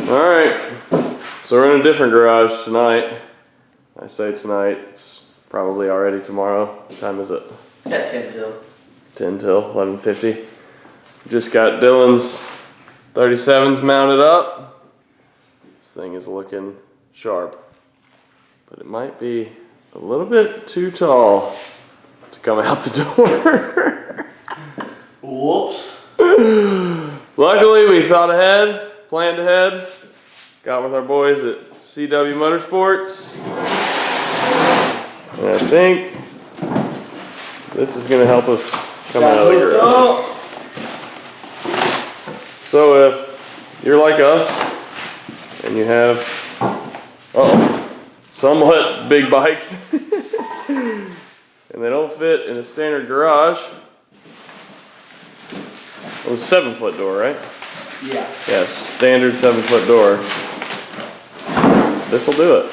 Alright, so we're in a different garage tonight. I say tonight, it's probably already tomorrow. What time is it? Yeah, 10 till. 10 till 11:50. Just got Dylan's 37s mounted up. This thing is looking sharp, but it might be a little bit too tall to come out the door. Whoops. Luckily, we thought ahead, planned ahead, got with our boys at CW Motorsports, and I think this is going to help us come out of the garage. So if you're like us and you have somewhat big bikes and they don't fit in a standard garage, well, it's a 7-foot door, right? Yeah. Yeah, standard 7-foot door. This will do it.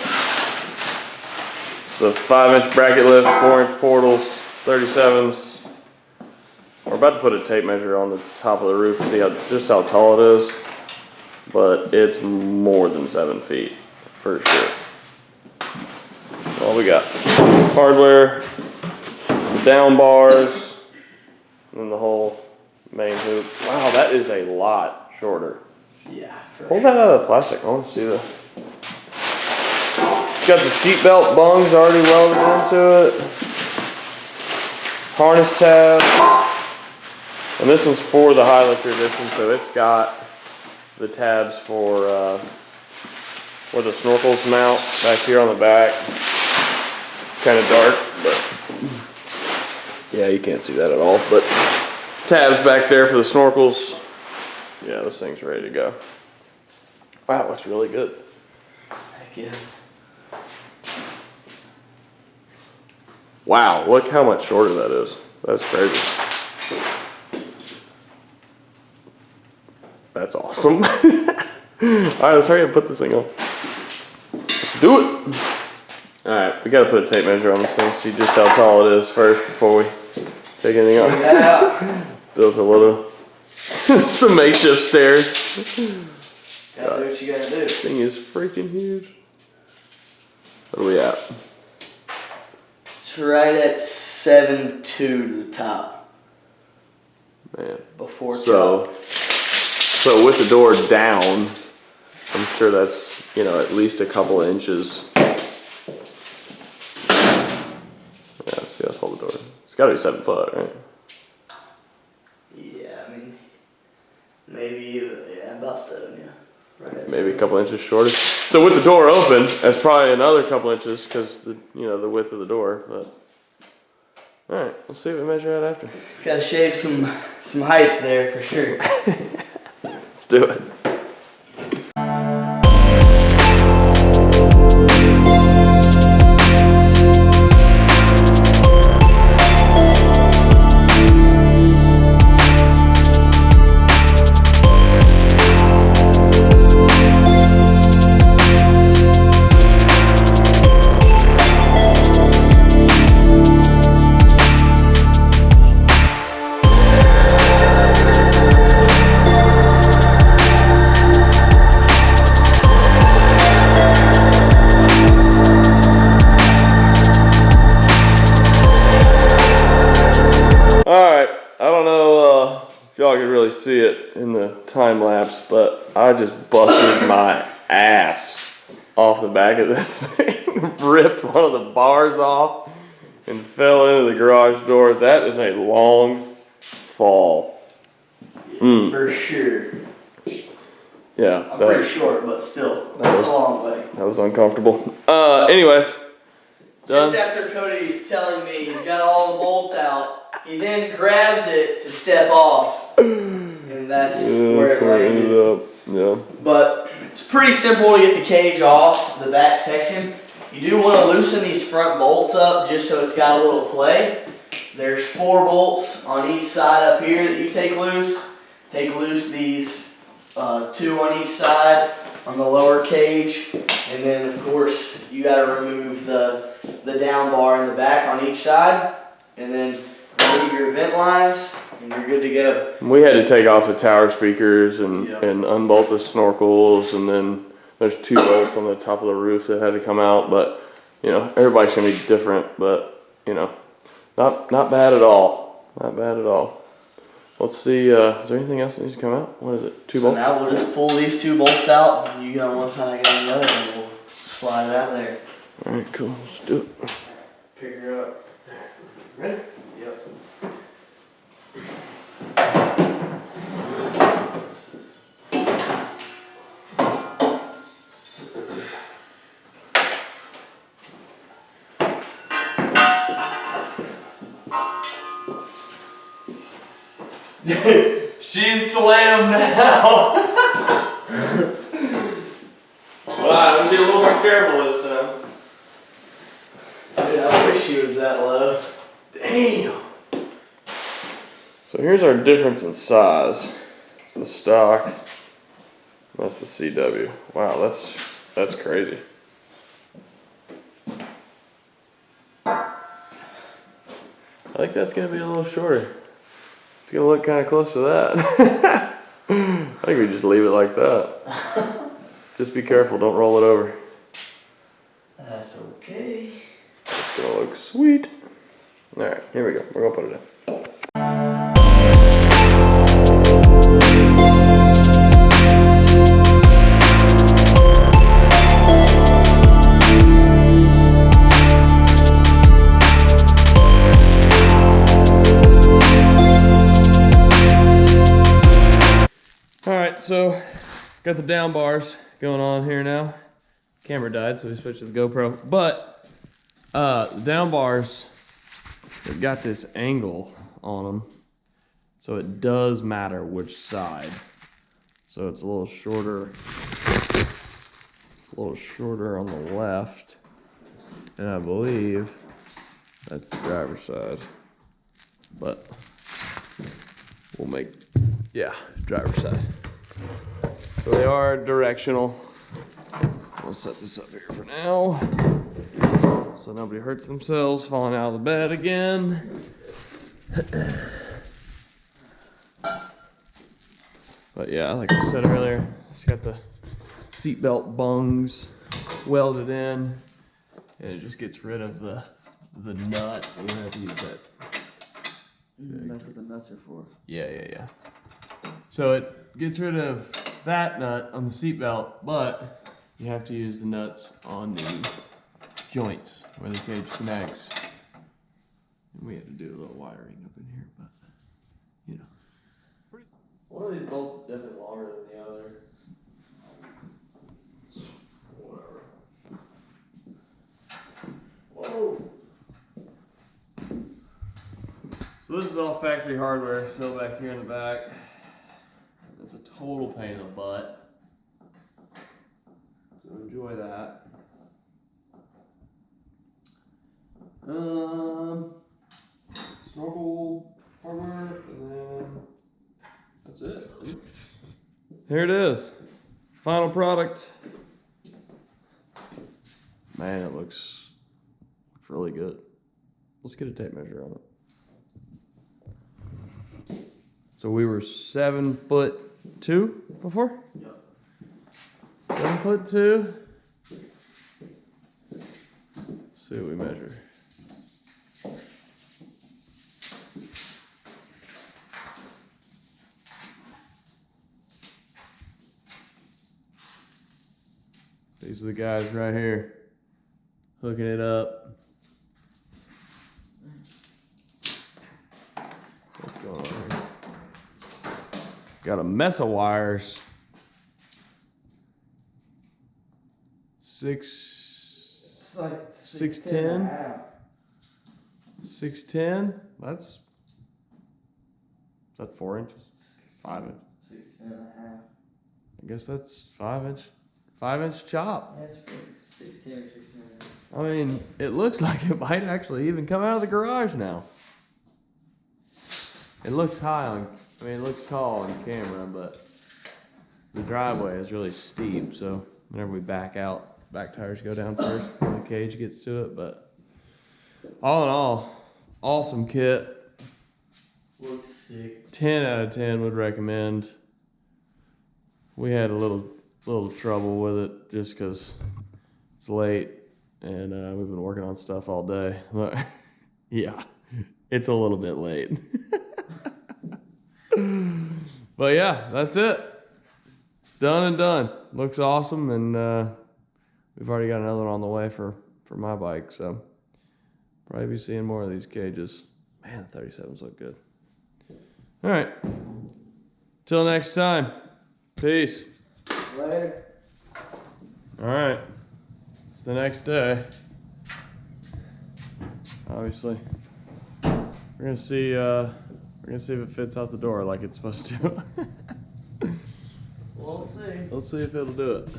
So 5-inch bracket lift, 4-inch portals, 37s. We're about to put a tape measure on the top of the roof to see just how tall it is, but it's more than 7 feet for sure. All we got: hardware, the down bars, and then the whole main hoop. Wow, that is a lot shorter. Yeah. Pull that out of the plastic. I want to see this. It's got the seatbelt bungs already welded into it. Harness tabs. And this one's for the Highlifter edition, so it's got the tabs for where the snorkels mount back here on the back. Kind of dark, but yeah, you can't see that at all. But tabs back there for the snorkels. Yeah, this thing's ready to go. Wow, it looks really good. Heck yeah. Wow, look how much shorter that is. That's crazy. That's awesome. Alright, let's hurry up and put this thing on. Let's do it. Alright, we gotta put a tape measure on this thing, see just how tall it is first before we take anything off. Yeah. Built a little, some makeshift stairs. Gotta do what you gotta do. This thing is freaking huge. What are we at? It's right at 7.2 to the top. Man. Before So with the door down, I'm sure that's, at least a couple of inches. Yeah, see how tall the door is. It's gotta be 7 foot, right? Yeah, I mean, maybe, about 7, yeah. Right at Maybe 7. a couple inches shorter. So with the door open, that's probably another couple inches because the width of the door. But all right, we'll see what we measure out after. Gotta shave some height there for sure. Let's do it. If y'all could really see it in the time lapse, but I just busted my ass off the back of this thing, ripped one of the bars off, and fell into the garage door. That is a long fall. For sure. Yeah. I'm pretty short, but still, that's a long way. That was uncomfortable. Anyways. Done. Just after Cody's telling me he's got all the bolts out, he then grabs it to step off, and that's where it landed up. Yeah. But it's pretty simple to get the cage off the back section. You do want to loosen these front bolts up just so it's got a little play. There's 4 bolts on each side up here that you take loose. Take loose these 2 on each side on the lower cage, and then of course you got to remove the down bar in the back on each side, and then remove your vent lines, and you're good to go. We had to take off the tower speakers and, Yep. and unbolt the snorkels, and then there's 2 bolts on the top of the roof that had to come out, but you know, everybody's gonna be different, but you know, not bad at all. Not bad at all. Let's see, is there anything else that needs to come out? What is it? 2 So bolts? now we'll just pull these 2 bolts out, and you get on one side, I get on the other, and we'll slide it out there. Alright, cool. Let's do it. Pick her up. Ready? Yep. She's slammed now. Wow, I'm gonna be a little more careful this time. Dude, I wish she was that low. Damn. So here's our difference in size. It's the stock. That's the CW. Wow, that's crazy. I think that's gonna be a little shorter. It's gonna look kind of close to that. I think we just leave it like that. Just be careful, don't roll it over. That's okay. It's gonna look sweet. All right, here we go. We're gonna put it in. So got the down bars going on here now. Camera died, so we switched to the GoPro. But the down bars have got this angle on them, so it does matter which side. So it's a little shorter on the left, and I believe that's the driver's side. But we'll make, yeah, driver's side. So they are directional. We'll set this up here for now, so nobody hurts themselves falling out of the bed again. But yeah, like I said earlier, it's got the seatbelt bungs welded in, and it just gets rid of the nut. We have to use that. That's what the nuts are for. Yeah. So it gets rid of that nut on the seatbelt, but you have to use the nuts on the joints where the cage connects. And we had to do a little wiring up in here, but you know. One of these bolts is definitely longer than the other. Whatever. Whoa! So this is all factory hardware still back here in the back. It's a total pain in the butt. So enjoy that. Snorkel hardware, and then that's it. Here it is. Final product. Man, it looks really good. Let's get a tape measure on it. So we were 7'2" before? Yep. 7'2". Let's see what we measure. These are the guys right here hooking it up. What's going on here? Got a mess of wires. 610. 610. That's 4 inches? 5 inches. 16.5. I guess that's 5-inch chop. That's 16 or 16.5. I mean, it looks like it might actually even come out of the garage now. It looks it looks tall on camera, but the driveway is really steep, so whenever we back out, back tires go down first before the cage gets to it. But all in all, awesome kit. Looks Sick. 10 out of 10 would recommend. We had a little trouble with it just because it's late and we've been working on stuff all day. Yeah, it's a little bit late. But yeah, that's it. Done and done. Looks awesome, and we've already got another one on the way for my bike, so probably be seeing more of these cages. Man, the 37s look good. All right. Till next time. Peace. Later. All right. It's the next day. Obviously, we're gonna see if it fits out the door like it's supposed to. We'll see. Let's see if it'll do it,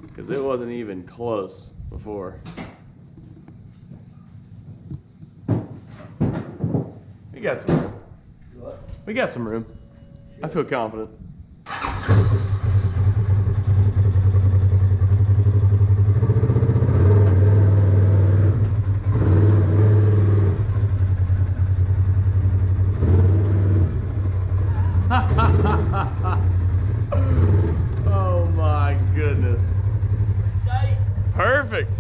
because it wasn't even close before. We got some room. What? We got some room. I feel confident. Oh my goodness. Tight. Perfect.